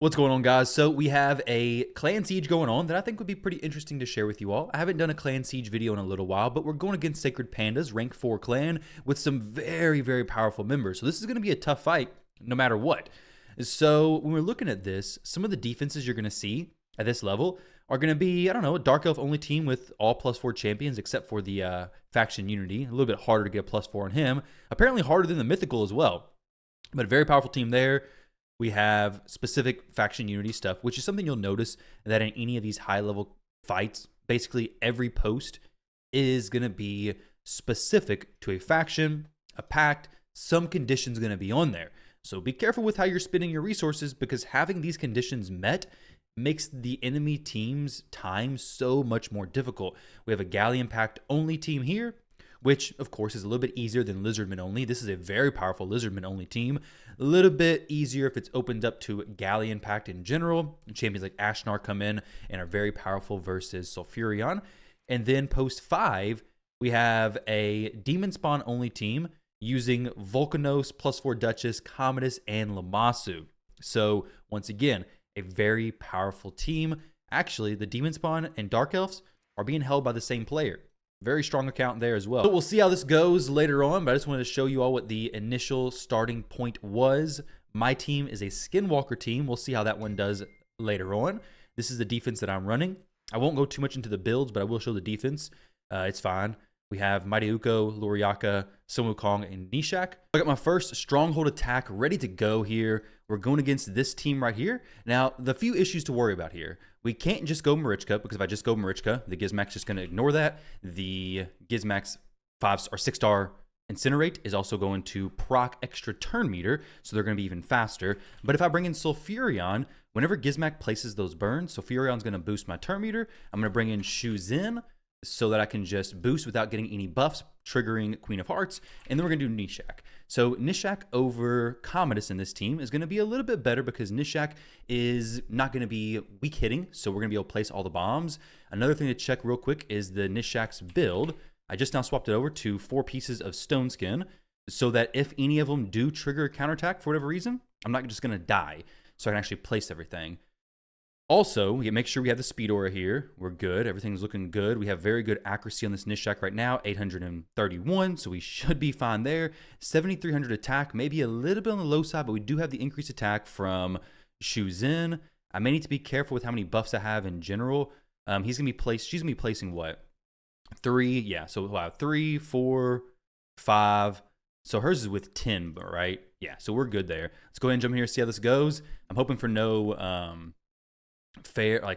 What's going on, guys? So we have a clan siege going on that I think would be pretty interesting to share with you all. I haven't done a clan siege video in a little while, but we're going against Sacred Pandas, rank 4 clan, with some very, very powerful members. So this is going to be a tough fight no matter what. So when we're looking at this, some of the defenses you're going to see at this level are going to be, I don't know, a Dark Elf only team with all +4 champions except for the faction Unity. A little bit harder to get a +4 on him. Apparently harder than the Mythical as well. But a very powerful team there. We have specific faction unity stuff, which is something you'll notice that in any of these high-level fights, basically every post is going to be specific to a faction, a pact, some conditions going to be on there. So be careful with how you're spending your resources, because having these conditions met makes the enemy team's time so much more difficult. We have a Galleon Pact only team here, which of course is a little bit easier than Lizardman only. This is a very powerful Lizardman only team. A little bit easier if it's opened up to Galleon Pact in general. Champions like Ashnar come in and are very powerful versus Sulfurion. And then post 5, we have a Demon Spawn only team using Volcanos, +4 Duchess, Commodus, and Lammasu. So once again, a very powerful team. Actually, the Demon Spawn and Dark Elves are being held by the same player. Very strong account there as well. So we'll see how this goes later on, but I just wanted to show you all what the initial starting point was. My team is a Skinwalker team. We'll see how that one does later on. This is the defense that I'm running. I won't go too much into the builds, but I will show the defense. It's fine. We have Mighty Uko, Luriaka, Sun Wukong, and Nishak. I got my first Stronghold attack ready to go here. We're going against this team right here. Now, the few issues to worry about here. We can't just go Marichka, because if I just go Marichka, the Gizmak's just going to ignore that. The Gizmak's 5 or 6-star Incinerate is also going to proc extra turn meter, so they're going to be even faster. But if I bring in Sulfurion, whenever Gizmak places those burns, Sulfurion's going to boost my turn meter. I'm going to bring in Shuzin, so that I can just boost without getting any buffs, triggering Queen of Hearts. And then we're going to do Nishak. So Nishak over Commodus in this team is going to be a little bit better, because Nishak is not going to be weak hitting, so we're going to be able to place all the bombs. Another thing to check real quick is the Nishak's build. I just now swapped it over to 4 pieces of Stone Skin, so that if any of them do trigger a counterattack for whatever reason, I'm not just going to die, so I can actually place everything. Also, we make sure we have the speed aura here. We're good. Everything's looking good. We have very good accuracy on this Nishak right now, 831, so we should be fine there. 7,300 attack, maybe a little bit on the low side, but we do have the increased attack from Shuzin. I may need to be careful with how many buffs I have in general. She's going to be placing what? 3, yeah, so we'll have 3, 4, 5. So hers is with 10, right? Yeah, so we're good there. Let's go ahead and jump in here and see how this goes. I'm hoping for no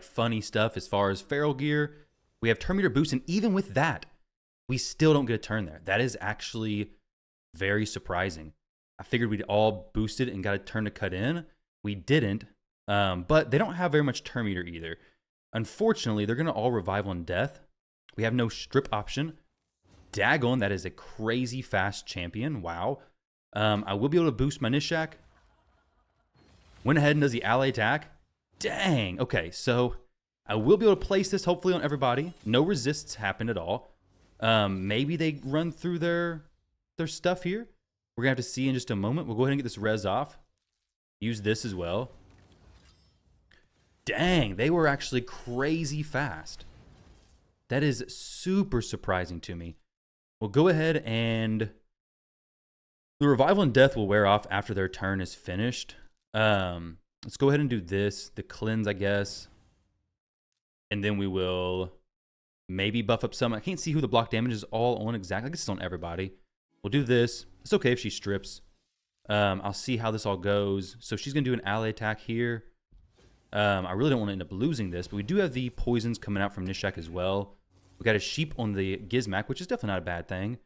funny stuff as far as feral gear. We have turn meter boost, and even with that, we still don't get a turn there. That is actually very surprising. I figured we'd all boosted and got a turn to cut in. We didn't, but they don't have very much turn meter either. Unfortunately, they're going to all revive on death. We have no strip option. Dagon, that is a crazy fast champion. Wow. I will be able to boost my Nishak. Went ahead and does the ally attack. Dang. Okay, so I will be able to place this hopefully on everybody. No resists happen at all. Maybe they run through their stuff here. We're going to have to see in just a moment. We'll go ahead and get this res off. Use this as well. Dang, they were actually crazy fast. That is super surprising to me. We'll go ahead and the revival and death will wear off after their turn is finished. Let's go ahead and do this, the cleanse, I guess. And then we will maybe buff up some. I can't see who the block damage is all on exactly. I guess it's on everybody. We'll do this. It's okay if she strips. I'll see how this all goes. So she's going to do an ally attack here. I really don't want to end up losing this, but we do have the poisons coming out from Nishak as well. We got a sheep on the Gizmak, which is definitely not a bad thing.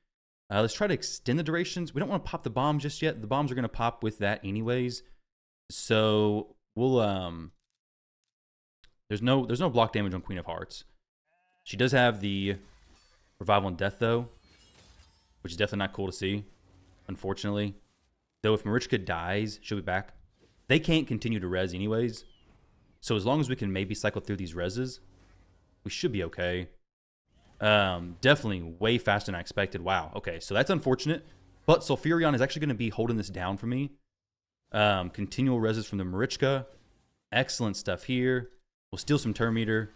Let's try to extend the durations. We don't want to pop the bomb just yet. The bombs are going to pop with that anyways. So we'll there's no block damage on Queen of Hearts. She does have the revival and death though, which is definitely not cool to see, unfortunately. Though if Marichka dies, she'll be back. They can't continue to res anyways. So as long as we can maybe cycle through these reses, we should be okay. Definitely way faster than I expected. Wow. Okay, so that's unfortunate. But Sulfurion is actually going to be holding this down for me. Continual reses from the Marichka. Excellent stuff here. We'll steal some turn meter.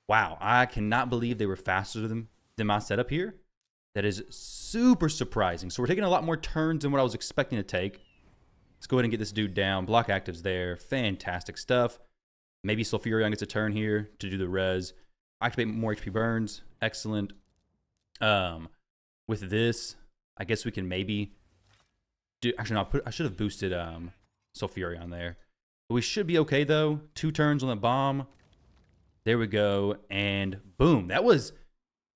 Wow, I cannot believe they were faster than my setup here. That is super surprising. So we're taking a lot more turns than what I was expecting to take. Let's go ahead and get this dude down. Block actives there. Fantastic stuff. Maybe Sulfurion gets a turn here to do the res. Activate more HP burns. Excellent. With this, I guess we can maybe do... Actually, no, I should have boosted Sulfurion there. But we should be okay, though. 2 turns on the bomb. There we go. And boom. That was...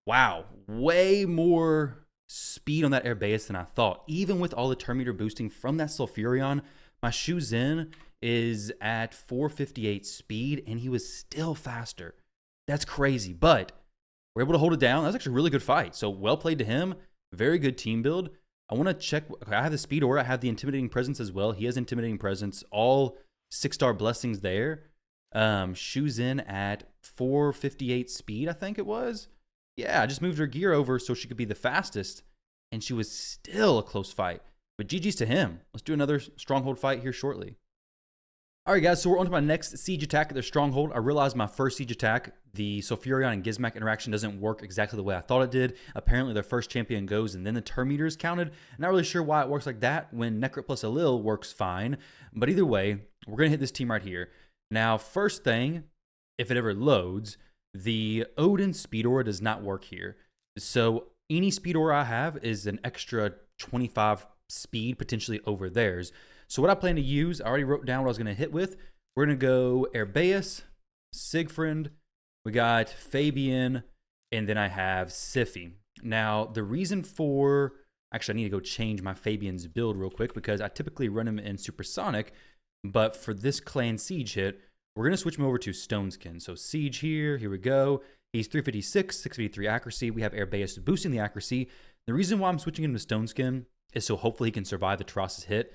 Wow. Way more speed on that Airbeus than I thought. Even with all the turn meter boosting from that Sulfurion, my Shuzhen is at 458 speed, and he was still faster. That's crazy. But we're able to hold it down. That was actually a really good fight. So well played to him. Very good team build. I want to check. Okay, I have the speed aura. I have the intimidating presence as well. He has intimidating presence. All 6-star blessings there. Shuzhen at 458 speed, I think it was. Yeah, I just moved her gear over so she could be the fastest, and she was still a close fight. But GG's to him. Let's do another stronghold fight here shortly. All right, guys, so we're on to my next siege attack at their stronghold. I realized my first siege attack, the Sulfurion and Gizmak interaction, doesn't work exactly the way I thought it did. Apparently, their first champion goes, and then the turn meter is counted. Not really sure why it works like that when Necrit plus Alil works fine. But either way, we're going to hit this team right here. Now, first thing, if it ever loads, the Odin speed aura does not work here. So any speed aura I have is an extra 25 speed potentially over theirs. So what I plan to use, I already wrote down what I was going to hit with. We're going to go Airbeus, Siegfried, we got Fabian, and then I have Siphi. Now, the reason for... Actually, I need to go change my Fabian's build real quick because I typically run him in Supersonic, but for this Clan Siege hit, we're going to switch him over to Stoneskin. So Siege here we go. He's 356, 653 accuracy. We have Airbeus boosting the accuracy. The reason why I'm switching him to Stoneskin is so hopefully he can survive the Tarras's hit.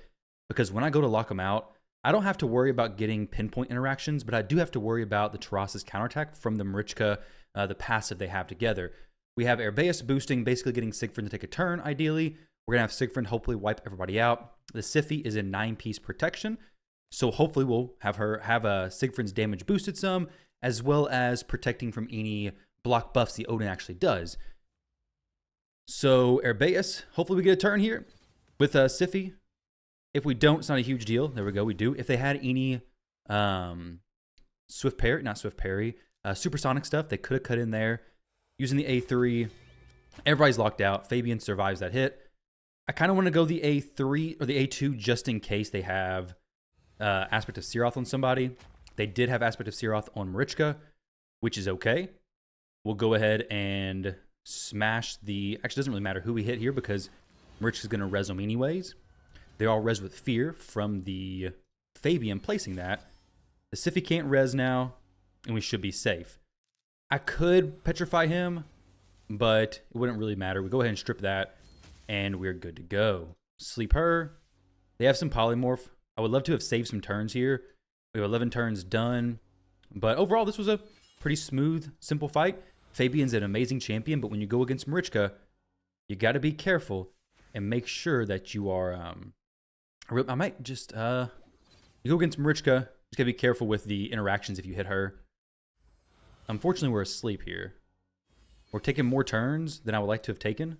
Because when I go to lock him out, I don't have to worry about getting pinpoint interactions, but I do have to worry about the Tarras's counterattack from the Marichka, the passive they have together. We have Airbeus boosting, basically getting Siegfried to take a turn, ideally. We're going to have Siegfried hopefully wipe everybody out. The Siphi is in 9-piece protection, so hopefully we'll have Siegfried's damage boosted some, as well as protecting from any block buffs the Odin actually does. So Airbeus, hopefully we get a turn here with Siphi. If we don't, it's not a huge deal. There we go, we do. If they had any supersonic stuff, they could have cut in there. Using the A3, everybody's locked out. Fabian survives that hit. I kind of want to go the A3 or the A2 just in case they have Aspect of Searoth on somebody. They did have Aspect of Searoth on Marichka, which is okay. We'll go ahead and smash the... Actually, it doesn't really matter who we hit here because Marichka's going to res them anyways. They all res with fear from the Fabian placing that. The Siphi can't res now, and we should be safe. I could petrify him, but it wouldn't really matter. We go ahead and strip that, and we're good to go. Sleep her. They have some polymorph. I would love to have saved some turns here. We have 11 turns done. But overall, this was a pretty smooth, simple fight. Fabian's an amazing champion, but when you go against Marichka, you got to be careful and make sure that you are... I might just... you go against Marichka, just got to be careful with the interactions if you hit her. Unfortunately, we're asleep here. We're taking more turns than I would like to have taken.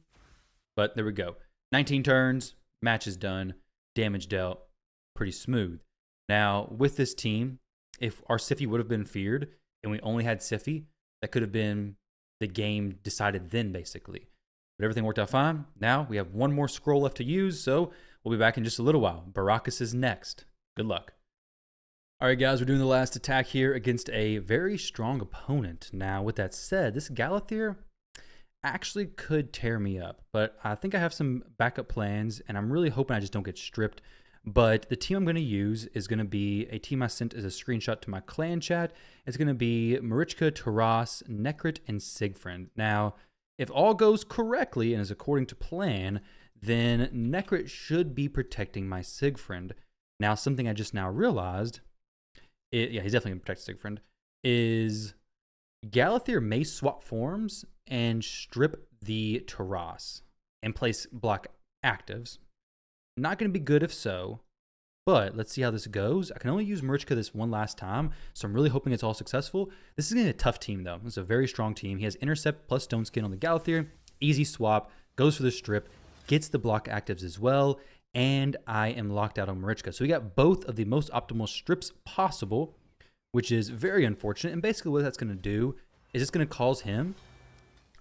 But there we go. 19 turns. Match is done. Damage dealt. Pretty smooth. Now, with this team, if our Siphi would have been feared and we only had Siphi, that could have been the game decided then, basically. But everything worked out fine. Now, we have one more scroll left to use, so we'll be back in just a little while. Barakas is next. Good luck. All right, guys, we're doing the last attack here against a very strong opponent. Now, with that said, this Galathir actually could tear me up, but I think I have some backup plans, and I'm really hoping I just don't get stripped. But the team I'm going to use is going to be a team I sent as a screenshot to my clan chat. It's going to be Marichka, Tarras, Necrit, and Siegfried. Now, if all goes correctly and is according to plan, then Necrit should be protecting my Siegfried. Now, something I just now realized... yeah, he's definitely going to protect Siegfried, is Galathir may swap forms and strip the Tarras and place block actives. Not going to be good if so, But let's see how this goes. I can only use Marichka this one last time, so I'm really hoping it's all successful. This is going to be a tough team, though. This is a very strong team. He has Intercept plus Stone Skin on the Galathier. Easy swap. Goes for the strip. Gets the block actives as well. And I am locked out on Marichka. So we got both of the most optimal strips possible, which is very unfortunate. And basically what that's going to do is it's going to cause him...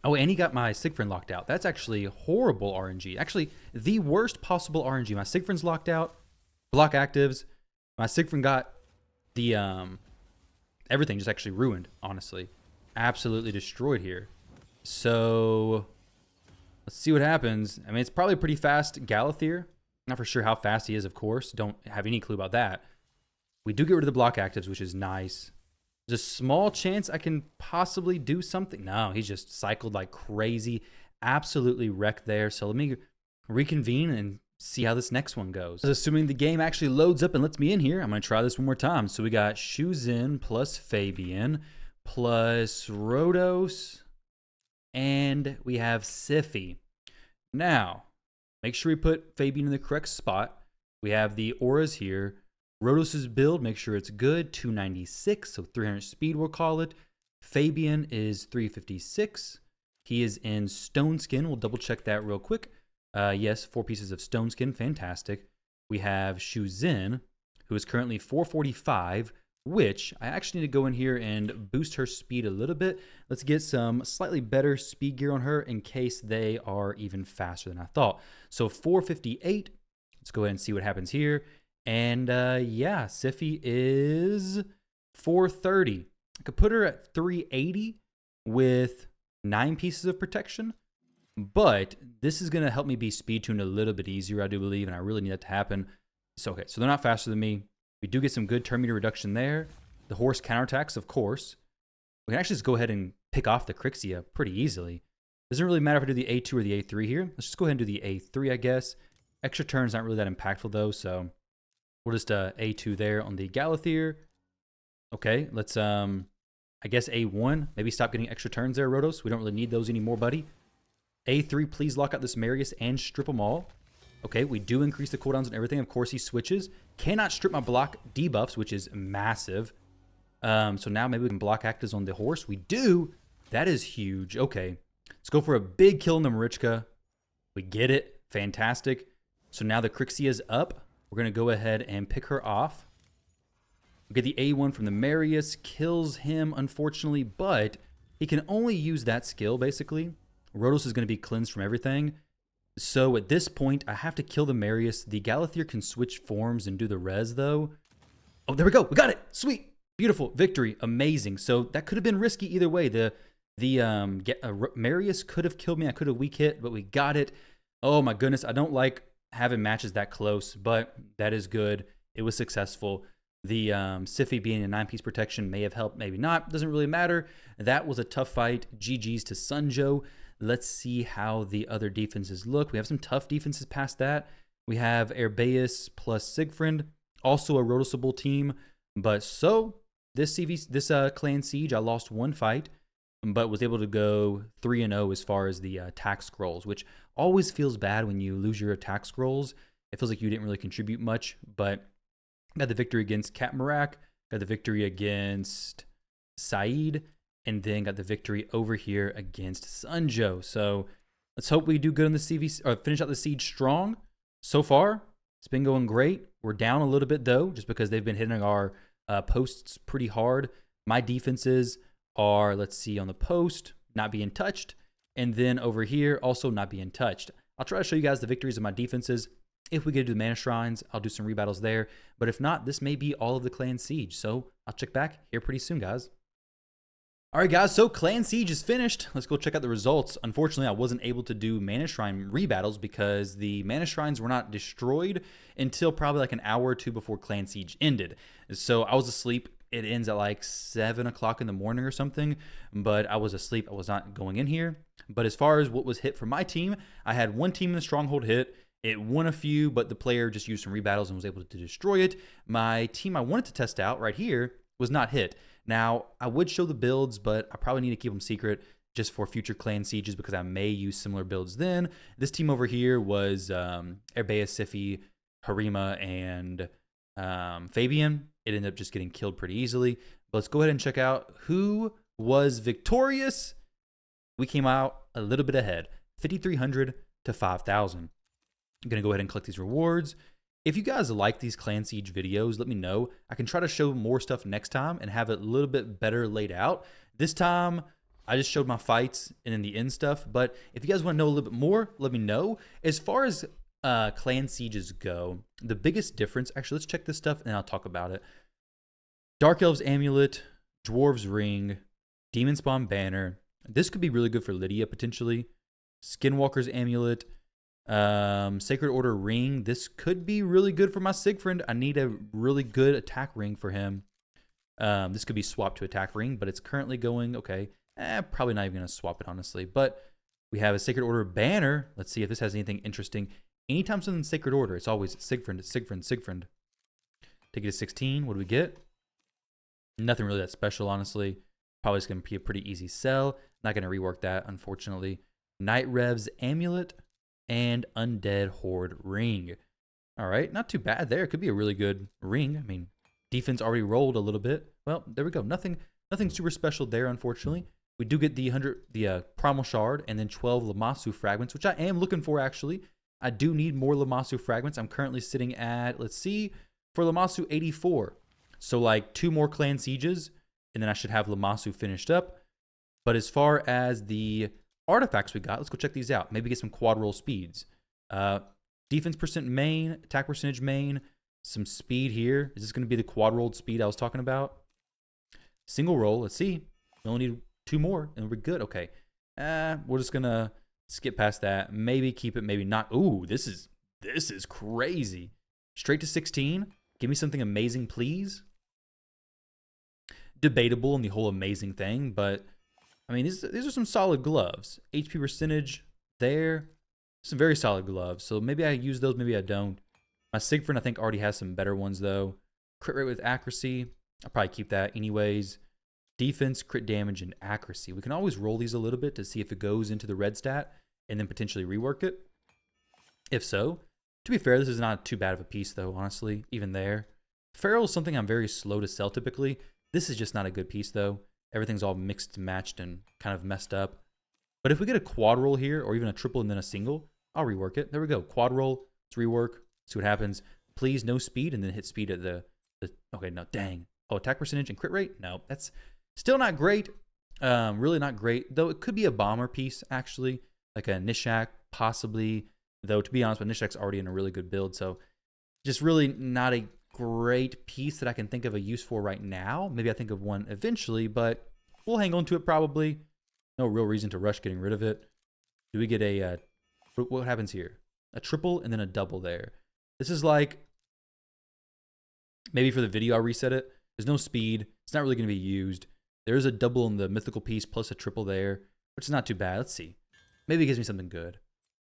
Oh, and he got my Sigfrind locked out. That's actually horrible RNG. Actually, the worst possible RNG. My Sigfrind's locked out. Block actives. My Sigfrind got the... everything just actually ruined, honestly. Absolutely destroyed here. So... let's see what happens. I mean, it's probably a pretty fast Galathier. Not for sure how fast he is, of course. Don't have any clue about that. We do get rid of the block actives, which is nice. There's a small chance I can possibly do something. No, he's just cycled like crazy. Absolutely wrecked there. So let me reconvene and see how this next one goes. Assuming the game actually loads up and lets me in here, I'm going to try this one more time. So we got Shuzin plus Fabian plus Rodos. And we have Siffy. Now, make sure we put Fabian in the correct spot. We have the auras here. Rodos' build, make sure it's good. 296, so 300 speed we'll call it. Fabian is 356. He is in Stone Skin. We'll double check that real quick. Yes, 4 pieces of Stone Skin. Fantastic. We have Shuzin, who is currently 445, which I actually need to go in here and boost her speed a little bit. Let's get some slightly better speed gear on her in case they are even faster than I thought. So 458. Let's go ahead and see what happens here. And yeah, Siffy is 430. I could put her at 380 with 9 pieces of protection. But this is going to help me be speed tuned a little bit easier, I do believe, and I really need that to happen. So, okay, so they're not faster than me. We do get some good turn meter reduction there. The horse counterattacks, of course. We can actually just go ahead and pick off the Crixia pretty easily. Doesn't really matter if I do the A2 or the A3 here. Let's just go ahead and do the A3, I guess. Extra turn's not really that impactful, though, so we'll just A2 there on the Galathier. Okay, let's, I guess A1. Maybe stop getting extra turns there, Rodos. We don't really need those anymore, buddy. A3, please lock out this Marius and strip them all. Okay, we do increase the cooldowns and everything. Of course, he switches. Cannot strip my block debuffs, which is massive. So now maybe we can block actives on the horse. We do. That is huge. Okay, let's go for a big kill on the Marichka. We get it. Fantastic. So now the Crixia is up. We're going to go ahead and pick her off. We get the A1 from the Marius. Kills him, unfortunately, but he can only use that skill, basically. Rodos is going to be cleansed from everything. So at this point, I have to kill the Marius. The Galathier can switch forms and do the res, though. Oh, there we go. We got it. Sweet. Beautiful. Victory. Amazing. So that could have been risky either way. The Marius could have killed me. I could have weak hit, but we got it. Oh, my goodness. I don't like having matches that close, but that is good. It was successful. The Siffy being a 9-piece protection may have helped, maybe not. Doesn't really matter. That was a tough fight. GG's to Sunjo. Let's see how the other defenses look. We have some tough defenses past that. We have Erbeus plus Sigfrind, also a Rodosable team. But so this Clan Siege, I lost 1 fight, but was able to go 3-0 as far as the attack scrolls, which always feels bad when you lose your attack scrolls. It feels like you didn't really contribute much, but got the victory against Kat Marak, got the victory against Saeed, and then got the victory over here against Sunjo. So let's hope we do good on the CV, or finish out the siege strong. So far, it's been going great. We're down a little bit, though, just because they've been hitting our posts pretty hard. My defenses are, let's see, on the post, not being touched. And then over here, also not being touched. I'll try to show you guys the victories of my defenses. If we get to the Mana Shrines, I'll do some rebattles there. But if not, this may be all of the Clan Siege. So I'll check back here pretty soon, guys. All right, guys, so Clan Siege is finished. Let's go check out the results. Unfortunately, I wasn't able to do Mana Shrine rebattles because the Mana Shrines were not destroyed until probably like an hour or 2 before Clan Siege ended. So I was asleep. It ends at like 7 o'clock in the morning or something, but I was asleep. I was not going in here. But as far as what was hit for my team, I had 1 team in the Stronghold hit. It won a few, but the player just used some rebattles and was able to destroy it. My team I wanted to test out right here was not hit. Now, I would show the builds, but I probably need to keep them secret just for future Clan Sieges because I may use similar builds then. This team over here was Erbeus, Siffy, Harima, and Fabian. It ended up just getting killed pretty easily. But let's go ahead and check out who was victorious. We came out a little bit ahead, 5,300 to 5,000. I'm going to go ahead and collect these rewards. If you guys like these Clan Siege videos, let me know. I can try to show more stuff next time and have it a little bit better laid out. This time, I just showed my fights and then the end stuff. But if you guys want to know a little bit more, let me know. As far as Clan Sieges go, the biggest difference, actually, let's check this stuff and I'll talk about it. Dark Elves Amulet, Dwarves Ring, Demon Spawn Banner. This could be really good for Lydia, potentially. Skinwalker's Amulet, Sacred Order Ring. This could be really good for my Siegfried. I need a really good attack ring for him. This could be swapped to attack ring, but it's currently going, okay. Probably not even going to swap it, honestly. But we have a Sacred Order Banner. Let's see if this has anything interesting. Anytime something's Sacred Order, it's always Siegfried, Siegfried. Take it to 16. What do we get? Nothing really that special, honestly. Probably just going to be a pretty easy sell. Not going to rework that, unfortunately. Night Rev's Amulet and Undead Horde Ring. All right, not too bad there. It could be a really good ring. I mean, defense already rolled a little bit. Well, there we go. Nothing super special there, unfortunately. We do get the Primal Shard and then 12 Lamassu fragments, which I am looking for, actually. I do need more Lamassu fragments. I'm currently sitting at, let's see, for Lamassu 84. So like 2 more Clan Sieges, and then I should have Lamassu finished up. But as far as the artifacts we got, let's go check these out. Maybe get some quad roll speeds. Defense percent main, attack percentage main, some speed here. Is this going to be the quad rolled speed I was talking about? Single roll, let's see. We only need 2 more and we're good. Okay. We're just going to skip past that. Maybe keep it, maybe not. Ooh, this is crazy. Straight to 16. Give me something amazing, please. Debatable in the whole amazing thing, but I mean, these are some solid gloves. HP percentage there. Some very solid gloves. So maybe I use those, maybe I don't. My Siegfried, I think, already has some better ones, though. Crit rate with accuracy. I'll probably keep that anyways. Defense, crit damage, and accuracy. We can always roll these a little bit to see if it goes into the red stat and then potentially rework it. If so. To be fair, this is not too bad of a piece, though, honestly, even there. Feral is something I'm very slow to sell, typically. This is just not a good piece, though. Everything's all mixed and matched and kind of messed up. But if we get a quad roll here, or even a triple and then a single, I'll rework it. There we go. Quad roll. Let's rework. See what happens. Please, no speed, and then hit speed at the okay, no, dang. Oh, attack percentage and crit rate? No, that's still not great. Really not great. Though it could be a bomber piece, actually. Like a Nishak, possibly. Though, to be honest, but Nishak's already in a really good build. So, just really not a great piece that I can think of a use for right now. Maybe I think of one eventually, but we'll hang on to it probably. No real reason to rush getting rid of it. Do we get a, what happens here? A triple and then a double there. This is like, maybe for the video I'll reset it. There's no speed. It's not really going to be used. There is a double in the mythical piece plus a triple there, which is not too bad. Let's see. Maybe it gives me something good.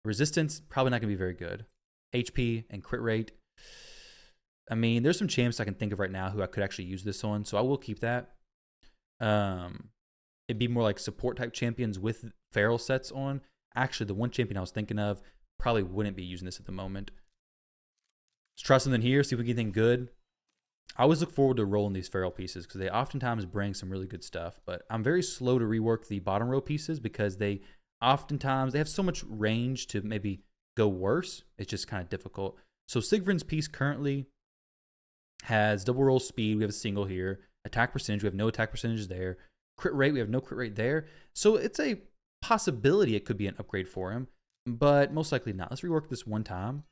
Resistance, probably not going to be very good. HP and crit rate. I mean, there's some champs I can think of right now who I could actually use this on, so I will keep that. It'd be more like support type champions with feral sets on. Actually, the one champion I was thinking of probably wouldn't be using this at the moment. Let's try something here, see if we get anything good. I always look forward to rolling these feral pieces because they oftentimes bring some really good stuff, but I'm very slow to rework the bottom row pieces because they oftentimes, they have so much range to maybe go worse. It's just kind of difficult. So Siegfried's piece currently has double roll speed. We have a single here. Attack percentage. We have no attack percentages there. Crit rate. We have no crit rate there. So it's a possibility it could be an upgrade for him, but most likely not. Let's rework this one time.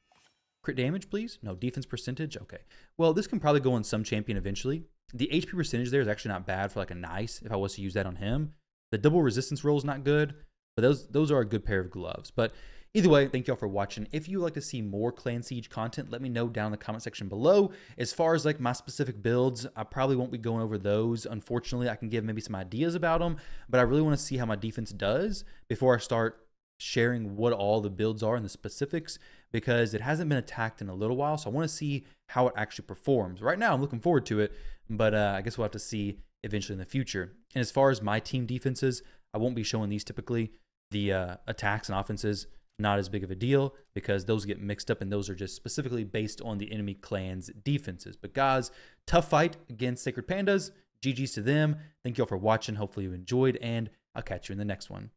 Crit damage, please. No. Defense percentage. Okay. Well, this can probably go on some champion eventually. The HP percentage there is actually not bad for like a nice if I was to use that on him. The double resistance roll is not good, but those are a good pair of gloves. But either way, thank y'all for watching. If you would like to see more Clan Siege content, let me know down in the comment section below. As far as like my specific builds, I probably won't be going over those. Unfortunately, I can give maybe some ideas about them, but I really want to see how my defense does before I start sharing what all the builds are and the specifics, because it hasn't been attacked in a little while. So I want to see how it actually performs. Right now, I'm looking forward to it, but I guess we'll have to see eventually in the future. And as far as my team defenses, I won't be showing these typically. The attacks and offenses, not as big of a deal because those get mixed up and those are just specifically based on the enemy clan's defenses. But guys, tough fight against Sacred Pandas. GG's to them. Thank you all for watching. Hopefully you enjoyed, and I'll catch you in the next one.